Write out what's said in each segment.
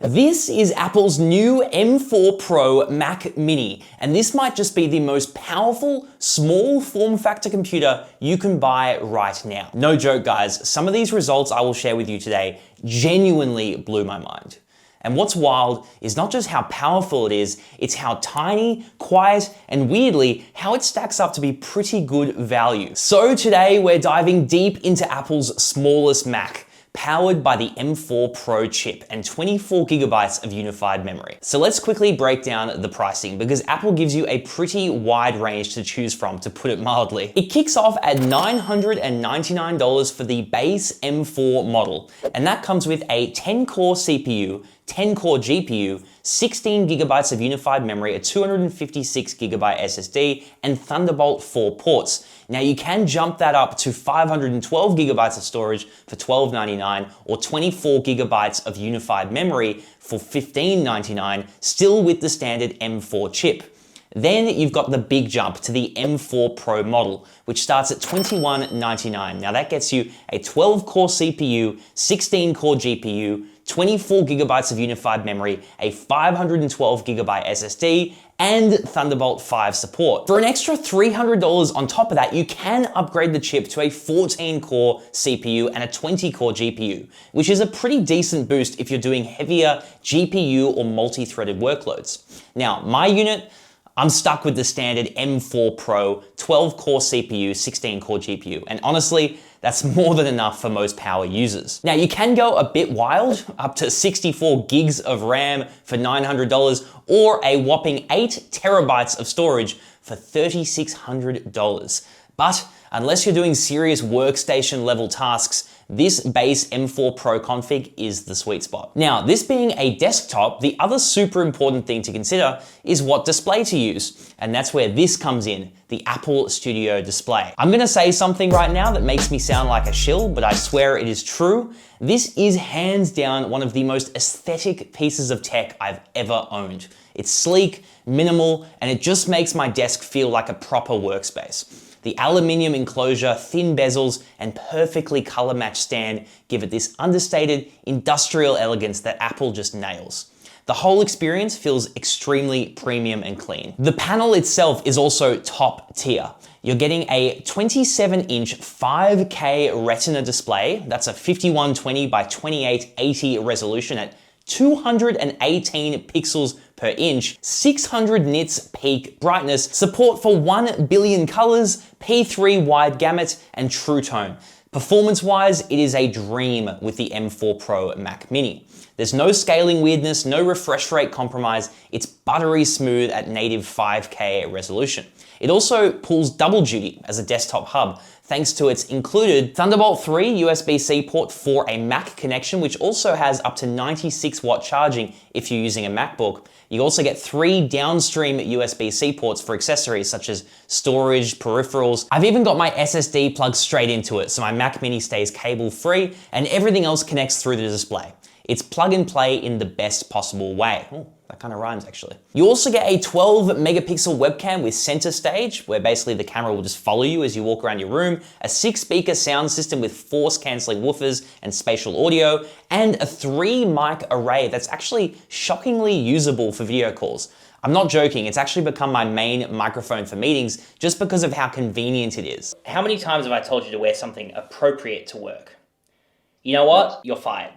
This is Apple's new M4 Pro Mac Mini, and this might just be the most powerful, small form factor computer you can buy right now. No joke, guys, some of these results I will share with you today genuinely blew my mind. And what's wild is not just how powerful it is, it's how tiny, quiet, and weirdly, how it stacks up to be pretty good value. So today we're diving deep into Apple's smallest Mac, powered by the M4 Pro chip and 24 gigabytes of unified memory. So let's quickly break down the pricing because Apple gives you a pretty wide range to choose from, to put it mildly. It kicks off at $999 for the base M4 model, and that comes with a 10-core CPU, 10-core GPU, 16 gigabytes of unified memory, a 256 gigabyte SSD, and Thunderbolt 4 ports. Now you can jump that up to 512 gigabytes of storage for $1299 or 24 gigabytes of unified memory for $1599, still with the standard M4 chip. Then you've got the big jump to the M4 Pro model, which starts at $2199. Now that gets you a 12-core CPU, 16-core GPU, 24 gigabytes of unified memory, a 512 gigabyte SSD, and Thunderbolt 5 support. For an extra $300 on top of that, you can upgrade the chip to a 14-core CPU and a 20-core GPU, which is a pretty decent boost if you're doing heavier GPU or multi-threaded workloads. Now, my unit, I'm stuck with the standard M4 Pro, 12-core CPU, 16-core GPU, and honestly, that's more than enough for most power users. Now, you can go a bit wild, up to 64 gigs of RAM for $900, or a whopping 8 terabytes of storage for $3,600. But unless you're doing serious workstation level tasks, this base M4 Pro config is the sweet spot. Now, this being a desktop, the other super important thing to consider is what display to use. And that's where this comes in, the Apple Studio display. I'm gonna say something right now that makes me sound like a shill, but I swear it is true. This is hands down one of the most aesthetic pieces of tech I've ever owned. It's sleek, minimal, and it just makes my desk feel like a proper workspace. The aluminium enclosure, thin bezels, and perfectly color-matched stand give it this understated industrial elegance that Apple just nails. The whole experience feels extremely premium and clean. The panel itself is also top tier. You're getting a 27-inch 5K Retina display. That's a 5120 by 2880 resolution at 218 pixels per inch, 600 nits peak brightness, support for 1 billion colors, P3 wide gamut, and True Tone. Performance-wise, it is a dream with the M4 Pro Mac Mini. There's no scaling weirdness, no refresh rate compromise, it's buttery smooth at native 5K resolution. It also pulls double duty as a desktop hub, thanks to its included Thunderbolt 3 USB-C port for a Mac connection, which also has up to 96-watt charging if you're using a MacBook. You also get 3 downstream USB-C ports for accessories such as storage, peripherals. I've even got my SSD plugged straight into it, so my Mac Mini stays cable-free and everything else connects through the display. It's plug and play in the best possible way. Ooh, that kind of rhymes actually. You also get a 12 megapixel webcam with center stage, where basically the camera will just follow you as you walk around your room, a 6-speaker sound system with force canceling woofers and spatial audio, and a 3-mic array that's actually shockingly usable for video calls. I'm not joking, it's actually become my main microphone for meetings just because of how convenient it is. How many times have I told you to wear something appropriate to work? You know what? You're fired.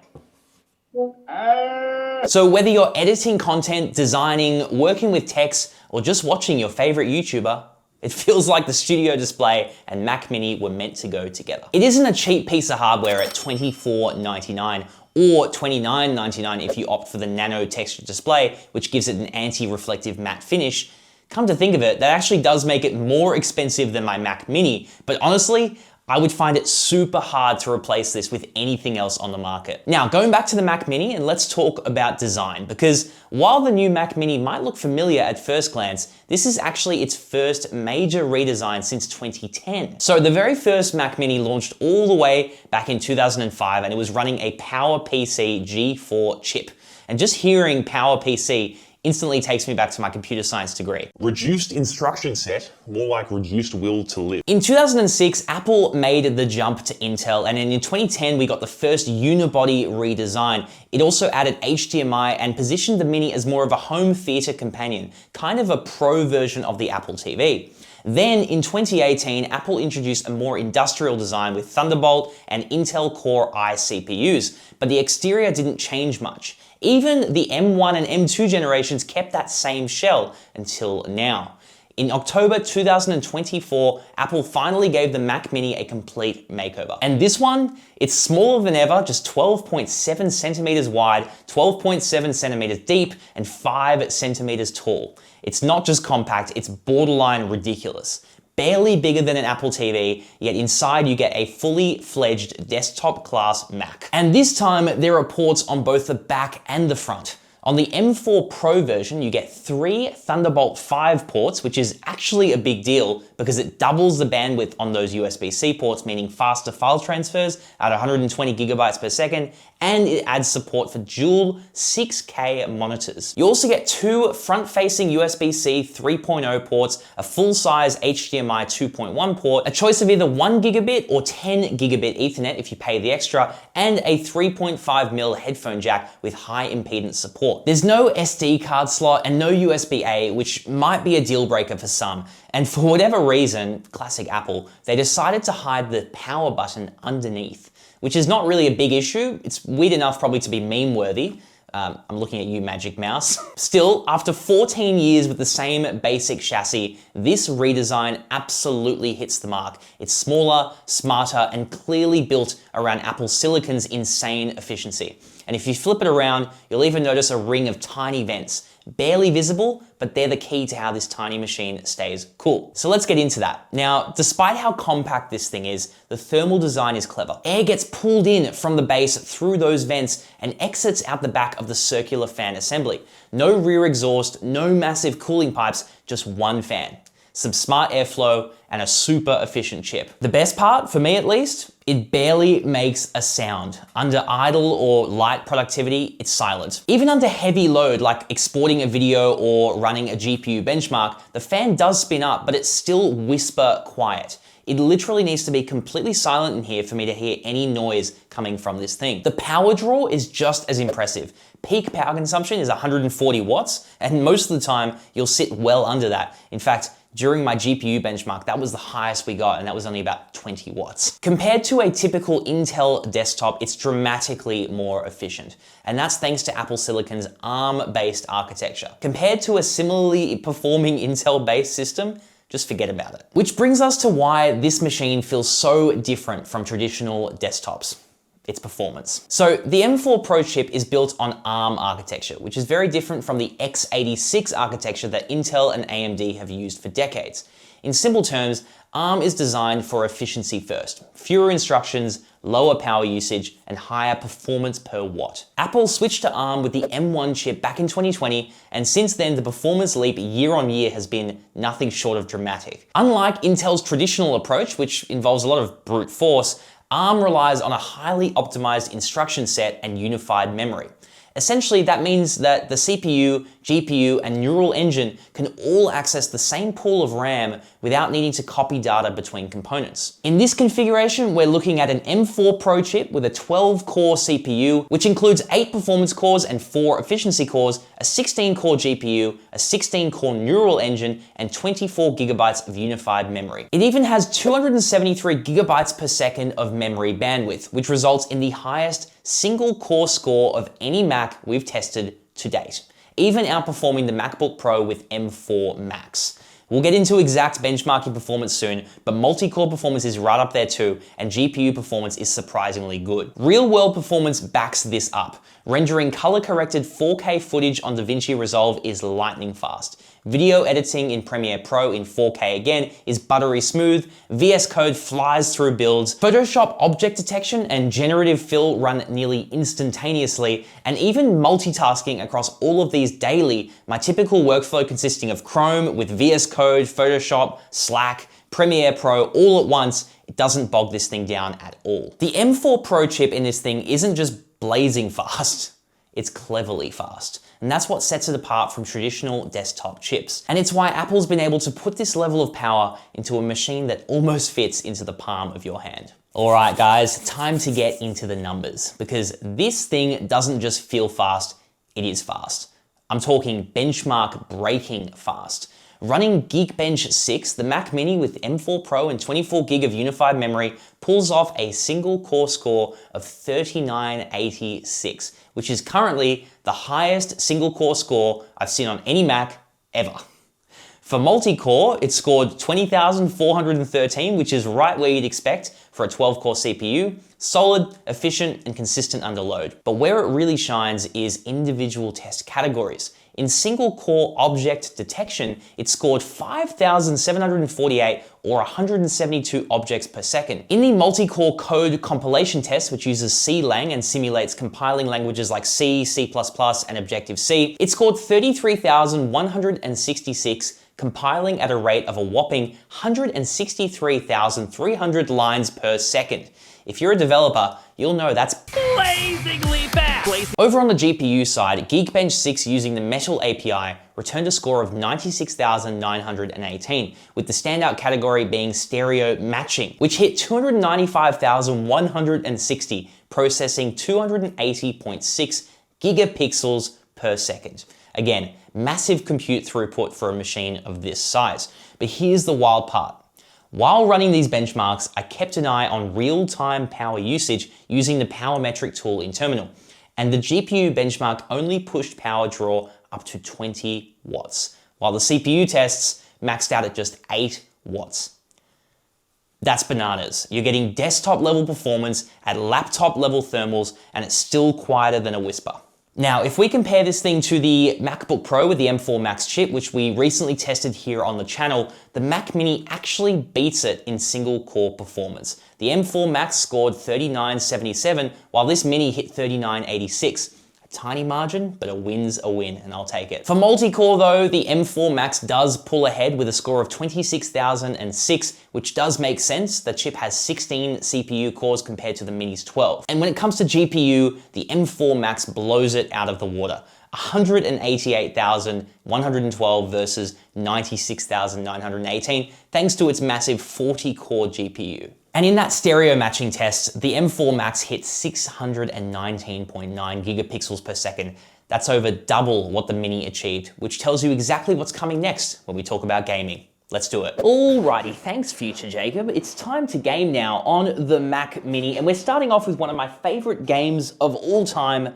So whether you're editing content, designing, working with text, or just watching your favorite YouTuber, it feels like the Studio display and Mac Mini were meant to go together. It isn't a cheap piece of hardware at $2499 or $29.99 if you opt for the nano texture display, which gives it an anti-reflective matte finish. Come to think of it, that actually does make it more expensive than my Mac Mini, but honestly, I would find it super hard to replace this with anything else on the market. Now, going back to the Mac Mini, and let's talk about design, because while the new Mac Mini might look familiar at first glance, this is actually its first major redesign since 2010. So the very first Mac Mini launched all the way back in 2005, and it was running a PowerPC G4 chip. And just hearing PowerPC Instantly takes me back to my computer science degree. Reduced instruction set, more like reduced will to live. In 2006, Apple made the jump to Intel, and then in 2010, we got the first unibody redesign. It also added HDMI and positioned the Mini as more of a home theater companion, kind of a pro version of the Apple TV. Then in 2018, Apple introduced a more industrial design with Thunderbolt and Intel Core i CPUs, but the exterior didn't change much. Even the M1 and M2 generations kept that same shell until now. In October 2024, Apple finally gave the Mac Mini a complete makeover. And this one, it's smaller than ever, just 12.7 centimeters wide, 12.7 centimeters deep, and 5 centimeters tall. It's not just compact, it's borderline ridiculous. Barely bigger than an Apple TV, yet inside you get a fully fledged desktop class Mac. And this time there are ports on both the back and the front. On the M4 Pro version, you get 3 Thunderbolt 5 ports, which is actually a big deal because it doubles the bandwidth on those USB-C ports, meaning faster file transfers at 120 gigabytes per second, and it adds support for dual 6K monitors. You also get 2 front-facing USB-C 3.0 ports, a full-size HDMI 2.1 port, a choice of either 1 gigabit or 10 gigabit Ethernet if you pay the extra, and a 3.5mm headphone jack with high impedance support. There's no SD card slot and no USB-A, which might be a deal breaker for some. And for whatever reason, classic Apple, they decided to hide the power button underneath, which is not really a big issue. It's weird enough probably to be meme-worthy. I'm looking at you, Magic Mouse. Still, after 14 years with the same basic chassis, this redesign absolutely hits the mark. It's smaller, smarter, and clearly built around Apple Silicon's insane efficiency. And if you flip it around, you'll even notice a ring of tiny vents. Barely visible, but they're the key to how this tiny machine stays cool. So let's get into that. Now, despite how compact this thing is, the thermal design is clever. Air gets pulled in from the base through those vents and exits out the back of the circular fan assembly. No rear exhaust, no massive cooling pipes, just one fan. Some smart airflow, and a super efficient chip. The best part, for me at least, it barely makes a sound. Under idle or light productivity, it's silent. Even under heavy load, like exporting a video or running a GPU benchmark, the fan does spin up, but it's still whisper quiet. It literally needs to be completely silent in here for me to hear any noise coming from this thing. The power draw is just as impressive. Peak power consumption is 140 watts, and most of the time, you'll sit well under that. In fact, during my GPU benchmark, that was the highest we got, and that was only about 20 watts. Compared to a typical Intel desktop, it's dramatically more efficient. And that's thanks to Apple Silicon's ARM-based architecture. Compared to a similarly performing Intel-based system, just forget about it. Which brings us to why this machine feels so different from traditional desktops. Its performance. So the M4 Pro chip is built on ARM architecture, which is very different from the x86 architecture that Intel and AMD have used for decades. In simple terms, ARM is designed for efficiency first, fewer instructions, lower power usage, and higher performance per watt. Apple switched to ARM with the M1 chip back in 2020, and since then the performance leap year on year has been nothing short of dramatic. Unlike Intel's traditional approach, which involves a lot of brute force, ARM relies on a highly optimized instruction set and unified memory. Essentially, that means that the CPU, GPU, and neural engine can all access the same pool of RAM without needing to copy data between components. In this configuration, we're looking at an M4 Pro chip with a 12-core CPU, which includes 8 performance cores and 4 efficiency cores, a 16-core GPU, a 16-core neural engine, and 24 gigabytes of unified memory. It even has 273 gigabytes per second of memory bandwidth, which results in the highest single core score of any Mac we've tested to date, even outperforming the MacBook Pro with M4 Max. We'll get into exact benchmarking performance soon, but multi-core performance is right up there too, and GPU performance is surprisingly good. Real-world performance backs this up. Rendering color-corrected 4K footage on DaVinci Resolve is lightning fast. Video editing in Premiere Pro in 4K again is buttery smooth, VS Code flies through builds, Photoshop object detection and generative fill run nearly instantaneously, and even multitasking across all of these daily, my typical workflow consisting of Chrome with VS Code, Photoshop, Slack, Premiere Pro all at once, it doesn't bog this thing down at all. The M4 Pro chip in this thing isn't just blazing fast, it's cleverly fast. and that's what sets it apart from traditional desktop chips. And it's why Apple's been able to put this level of power into a machine that almost fits into the palm of your hand. All right, guys, time to get into the numbers, because this thing doesn't just feel fast, it is fast. I'm talking benchmark breaking fast. Running Geekbench 6, the Mac Mini with M4 Pro and 24 gig of unified memory pulls off a single core score of 3986, which is currently the highest single core score I've seen on any Mac ever. For multi-core, it scored 20,413, which is right where you'd expect for a 12-core CPU. Solid, efficient, and consistent under load. But where it really shines is individual test categories. In single-core object detection, it scored 5,748 or 172 objects per second. In the multi-core code compilation test, which uses CLang and simulates compiling languages like C, C++, and Objective-C, it scored 33,166, compiling at a rate of a whopping 163,300 lines per second. If you're a developer, you'll know that's blazingly fast. Over on the GPU side, Geekbench 6 using the Metal API returned a score of 96,918, with the standout category being stereo matching, which hit 295,160, processing 280.6 gigapixels per second. Again, massive compute throughput for a machine of this size. But here's the wild part. While running these benchmarks, I kept an eye on real-time power usage using the power metric tool in Terminal. And the GPU benchmark only pushed power draw up to 20 watts, while the CPU tests maxed out at just 8 watts. That's bananas. You're getting desktop level performance at laptop level thermals, and it's still quieter than a whisper. Now, if we compare this thing to the MacBook Pro with the M4 Max chip, which we recently tested here on the channel, the Mac Mini actually beats it in single core performance. The M4 Max scored 3977, while this Mini hit 3986. A tiny margin, but a win's a win, and I'll take it. For multi-core though, the M4 Max does pull ahead with a score of 26,006, which does make sense. The chip has 16 CPU cores compared to the Mini's 12. And when it comes to GPU, the M4 Max blows it out of the water. 188,112 versus 96,918, thanks to its massive 40-core GPU. And in that stereo matching test, the M4 Max hit 619.9 gigapixels per second. That's over double what the Mini achieved, which tells you exactly what's coming next when we talk about gaming. Let's do it. Alrighty, thanks future Jacob. It's time to game now on the Mac Mini, and we're starting off with one of my favorite games of all time,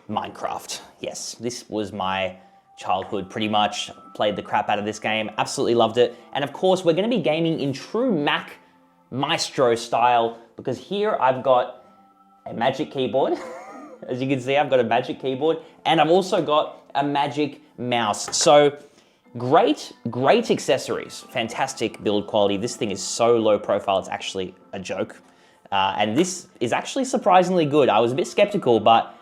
Minecraft. Yes, this was my childhood pretty much. Played the crap out of this game, absolutely loved it. And of course, we're gonna be gaming in true Mac Maestro style, because here I've got a Magic Keyboard. As you can see, I've got a Magic Keyboard, and I've also got a Magic Mouse. So great accessories, fantastic build quality. This thing is so low profile, it's actually a joke. And this is actually surprisingly good. I was a bit skeptical, but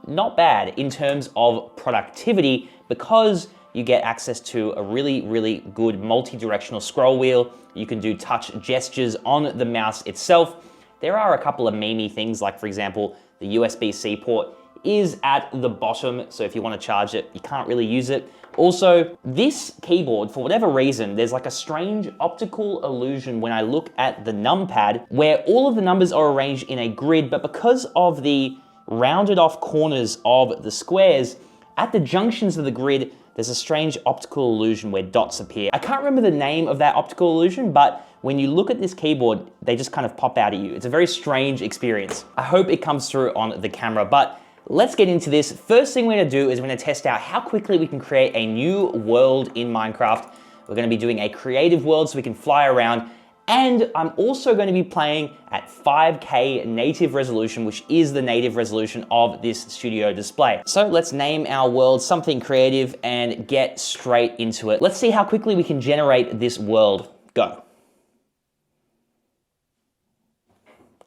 not bad in terms of productivity, because you get access to a really good multi-directional scroll wheel. You can do touch gestures on the mouse itself. There are a couple of memey things, like for example, the USB-C port is at the bottom, so if you want to charge it, you can't really use it. Also, this keyboard, for whatever reason, there's like a strange optical illusion when I look at the numpad, where all of the numbers are arranged in a grid, but because of the rounded off corners of the squares, at the junctions of the grid, there's a strange optical illusion where dots appear. I can't remember the name of that optical illusion, but when you look at this keyboard, they just kind of pop out at you. It's a very strange experience. I hope it comes through on the camera, but let's get into this. First thing we're gonna do is we're gonna test out how quickly we can create a new world in Minecraft. We're gonna be doing a creative world so we can fly around. And I'm also going to be playing at 5K native resolution, which is the native resolution of this studio display. So let's name our world something creative and get straight into it. Let's see how quickly we can generate this world. Go.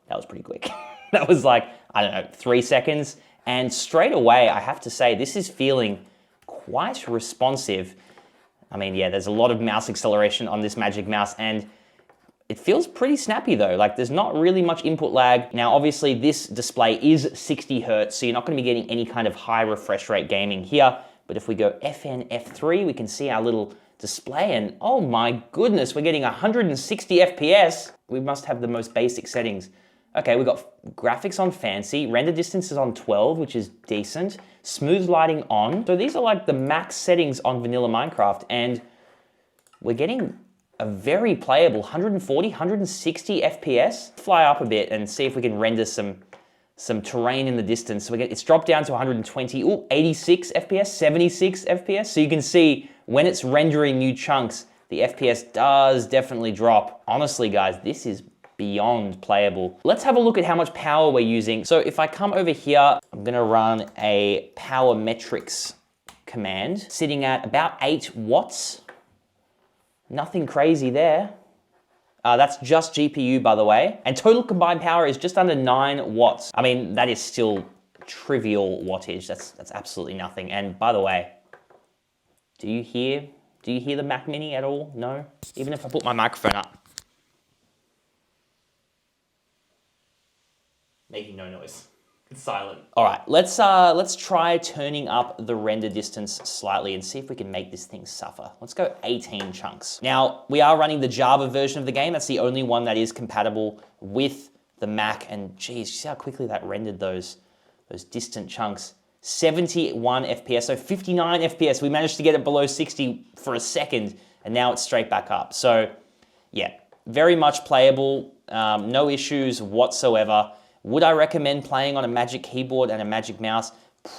That was pretty quick. That was like, I don't know, 3 seconds. And straight away, I have to say, this is feeling quite responsive. I mean, yeah, there's a lot of mouse acceleration on this Magic Mouse, and it feels pretty snappy though, like there's not really much input lag. Now, obviously this display is 60 Hertz, so you're not gonna be getting any kind of high refresh rate gaming here, But if we go FN F3, we can see our little display and oh my goodness, we're getting 160 FPS. We must have the most basic settings. Okay, we've got graphics on fancy, render distance is on 12, which is decent, smooth lighting on. So these are like the max settings on vanilla Minecraft, and we're getting a very playable 140, 160 FPS. Fly up a bit and see if we can render some terrain in the distance. So it's dropped down to 120, ooh, 86 FPS, 76 FPS. So you can see when it's rendering new chunks, the FPS does definitely drop. Honestly, guys, this is beyond playable. Let's have a look at how much power we're using. So if I come over here, I'm gonna run a power metrics command, sitting at about 8 watts. Nothing crazy there. That's just GPU, by the way. And total combined power is just under 9 watts. I mean, that is still trivial wattage. That's absolutely nothing. And by the way, do you hear the Mac Mini at all? No? Even if I put my microphone up. Making no noise. It's silent. All right, let's try turning up the render distance slightly and see if we can make this thing suffer. Let's go 18 chunks. Now, we are running the Java version of the game. That's the only one that is compatible with the Mac. And geez, see how quickly that rendered those distant chunks. 71 FPS, so 59 FPS. We managed to get it below 60 for a second, and now it's straight back up. So yeah, very much playable, no issues whatsoever. Would I recommend playing on a Magic Keyboard and a Magic Mouse?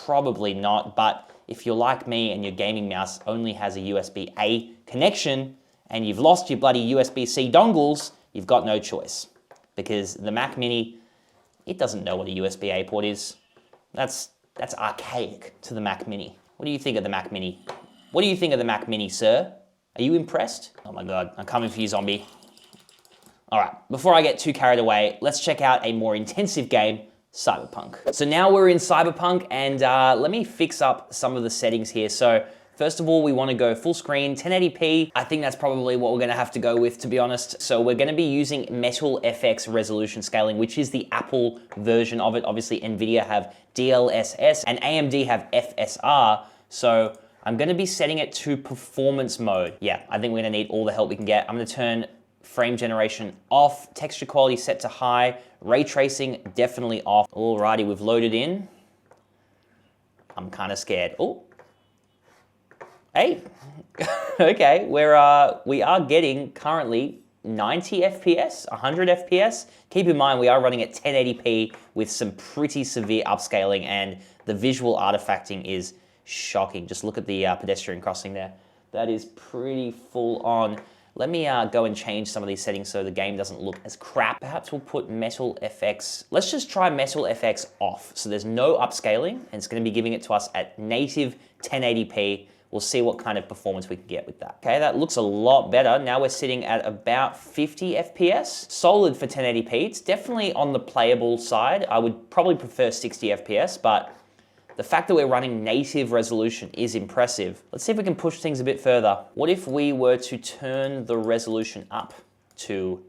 Probably not, but if you're like me and your gaming mouse only has a USB-A connection and you've lost your bloody USB-C dongles, you've got no choice. Because the Mac Mini, it doesn't know what a USB-A port is. That's archaic to the Mac Mini. What do you think of the Mac Mini? What do you think of the Mac Mini, sir? Are you impressed? Oh my God, I'm coming for you, zombie. All right, before I get too carried away, let's check out a more intensive game, Cyberpunk. So now we're in Cyberpunk, and let me fix up some of the settings here. So first of all, we wanna go full screen, 1080p. I think that's probably what we're gonna have to go with, to be honest. So we're gonna be using Metal FX resolution scaling, which is the Apple version of it. Obviously, NVIDIA have DLSS and AMD have FSR. So I'm gonna be setting it to performance mode. Yeah, I think we're gonna need all the help we can get. I'm gonna turn frame generation off, texture quality set to high, ray tracing definitely off. Alrighty, we've loaded in. I'm kind of scared. Oh, hey, okay, we are getting currently 90 FPS, 100 FPS. Keep in mind, we are running at 1080p with some pretty severe upscaling, and the visual artifacting is shocking. Just look at the pedestrian crossing there. That is pretty full on. Let me go and change some of these settings so the game doesn't look as crap. Perhaps we'll put Metal FX. Let's just try Metal FX off. So there's no upscaling, and it's gonna be giving it to us at native 1080p. We'll see what kind of performance we can get with that. Okay, that looks a lot better. Now we're sitting at about 50 FPS. Solid for 1080p. It's definitely on the playable side. I would probably prefer 60 FPS, but the fact that we're running native resolution is impressive. Let's see if we can push things a bit further. What if we were to turn the resolution up to,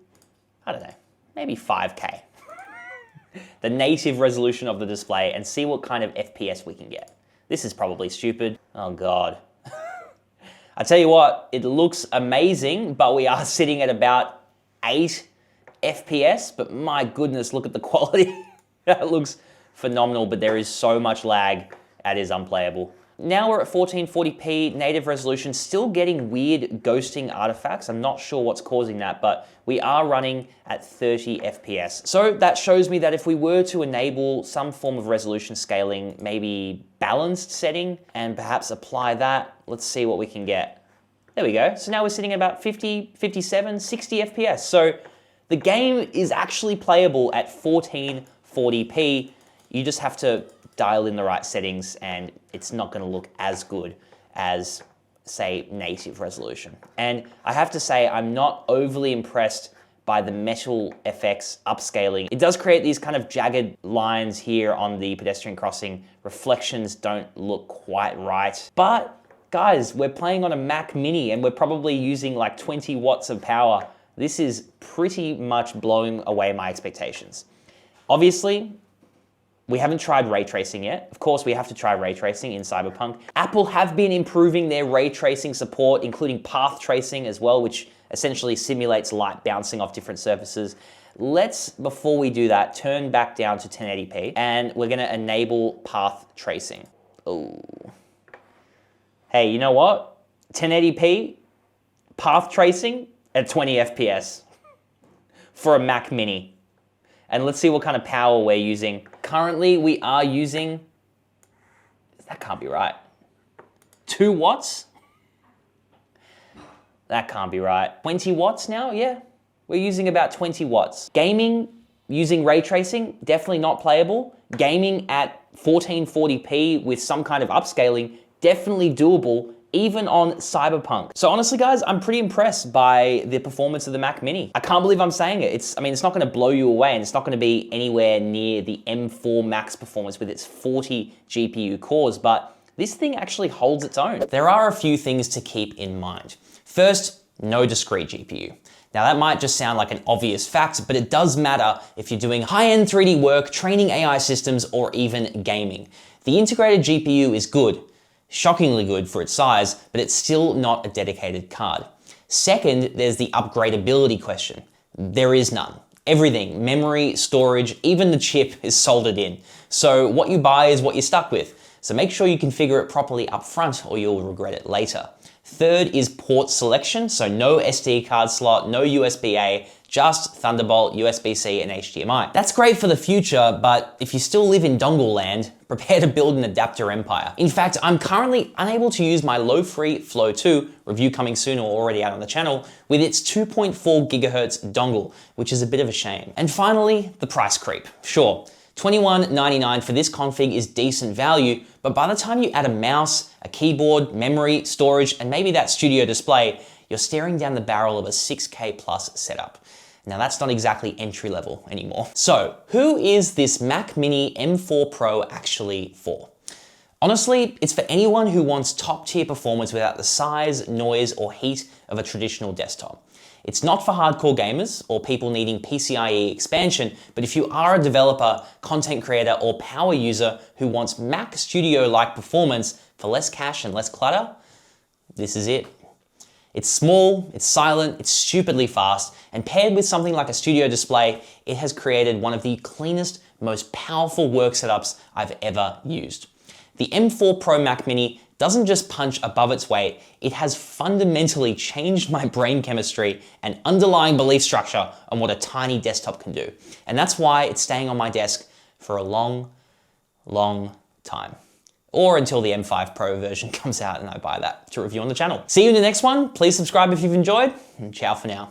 I don't know, maybe 5K? The native resolution of the display, and see what kind of FPS we can get. This is probably stupid. Oh God. I tell you what, it looks amazing, but we are sitting at about 8 FPS, but my goodness, look at the quality. That looks phenomenal, but there is so much lag, that is unplayable. Now we're at 1440p native resolution, still getting weird ghosting artifacts. I'm not sure what's causing that, but we are running at 30 FPS. So that shows me that if we were to enable some form of resolution scaling, maybe balanced setting, and perhaps apply that, let's see what we can get. There we go. So now we're sitting at about 50, 57, 60 FPS. So the game is actually playable at 1440p. You just have to dial in the right settings, and it's not gonna look as good as, say, native resolution. And I have to say, I'm not overly impressed by the Metal FX upscaling. It does create these kind of jagged lines here on the pedestrian crossing. Reflections don't look quite right. But guys, we're playing on a Mac Mini, and we're probably using like 20 watts of power. This is pretty much blowing away my expectations. Obviously, We haven't tried ray tracing yet. Of course, we have to try ray tracing in Cyberpunk. Apple have been improving their ray tracing support, including path tracing as well, which essentially simulates light bouncing off different surfaces. Let's, before we do that, turn back down to 1080p, and we're gonna enable path tracing. Oh. Hey, you know what? 1080p, path tracing at 20 FPS for a Mac Mini. And let's see what kind of power we're using. Currently, we are using, that can't be right, 2 watts? That can't be right. 20 watts now, yeah. We're using about 20 watts. Gaming using ray tracing, definitely not playable. Gaming at 1440p with some kind of upscaling, definitely doable, even on Cyberpunk. So honestly, guys, I'm pretty impressed by the performance of the Mac Mini. I can't believe I'm saying it. It's not gonna blow you away, and it's not gonna be anywhere near the M4 Max performance with its 40 GPU cores, but this thing actually holds its own. There are a few things to keep in mind. First, no discrete GPU. Now that might just sound like an obvious fact, but it does matter if you're doing high-end 3D work, training AI systems, or even gaming. The integrated GPU is good, shockingly good for its size, but it's still not a dedicated card. Second, there's the upgradability question. There is none. Everything, memory, storage, even the chip is soldered in. So what you buy is what you're stuck with. So make sure you configure it properly up front or you'll regret it later. Third is port selection, so no SD card slot, no USB-A, just Thunderbolt, USB-C, and HDMI. That's great for the future, but if you still live in dongle land, prepare to build an adapter empire. In fact, I'm currently unable to use my low-free Flow 2, review coming soon or already out on the channel, with its 2.4 GHz dongle, which is a bit of a shame. And finally, the price creep. Sure, $21.99 for this config is decent value, but by the time you add a mouse, a keyboard, memory, storage, and maybe that studio display, you're staring down the barrel of a 6K plus setup. Now that's not exactly entry level anymore. So who is this Mac Mini M4 Pro actually for? Honestly, it's for anyone who wants top tier performance without the size, noise, or heat of a traditional desktop. It's not for hardcore gamers or people needing PCIe expansion, but if you are a developer, content creator, or power user who wants Mac Studio-like performance for less cache and less clutter, this is it. It's small, it's silent, it's stupidly fast, and paired with something like a studio display, it has created one of the cleanest, most powerful work setups I've ever used. The M4 Pro Mac Mini doesn't just punch above its weight, it has fundamentally changed my brain chemistry and underlying belief structure on what a tiny desktop can do. And that's why it's staying on my desk for a long, long time. Or until the M5 Pro version comes out and I buy that to review on the channel. See you in the next one. Please subscribe if you've enjoyed, and ciao for now.